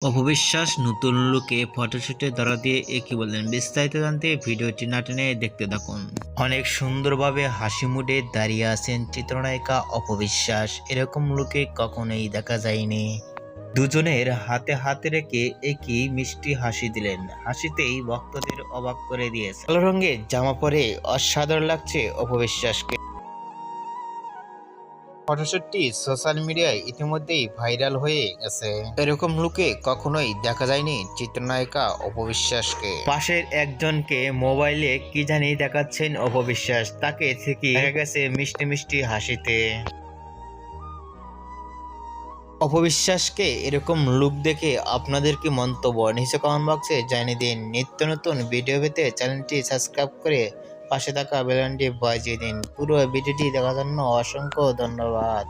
অপবিশ্বাস নতুন লুকে ফটোশুটে ধরা দিয়ে কি বললেন, বিস্তারিত জানতে ভিডিওটি না টেনে দেখতে থাকুন। অনেক সুন্দরভাবে হাসি মুডে দাঁড়িয়ে আছেন চিত্রনায়িকা অপবিশ্বাস। এরকম লুকে কখনোই দেখা যায়নি। দুজনের হাতে হাত রেখে একই মিষ্টি হাসি দিলেন। হাসিতেই ভক্তদের অবাক করে দিয়েছে। কালো রঙের জামা পরে অসাধারণ লাগছে অপবিশ্বাসকে। ফটোশুটটি সোশ্যাল মিডিয়ায় ইতিমধ্যেই ভাইরাল হয়ে গেছে। এরকম লুকে কখনোই দেখা যায়নি চিত্রনায়িকা অপবিশ্বাসকে। পাশের একজনকে মোবাইলে কি জানি দেখাচ্ছেন অপবিশ্বাস, তাকে ঠিকই দেখা গেছে মিষ্টি মিষ্টি হাসিতে। অপবিশ্বাসকে এরকম লুক দেখে আপনাদের কি মন্তব্য নিচে কমেন্ট বক্সে জানিয়ে দিন। নিত্য নতুন ভিডিও পেতে চ্যানেলটি সাবস্ক্রাইব করে পাশে থাকা বেল আইকনটি বাজিয়ে দিন। পুরো ভিডিওটি দেখার জন্য অসংখ্য ধন্যবাদ।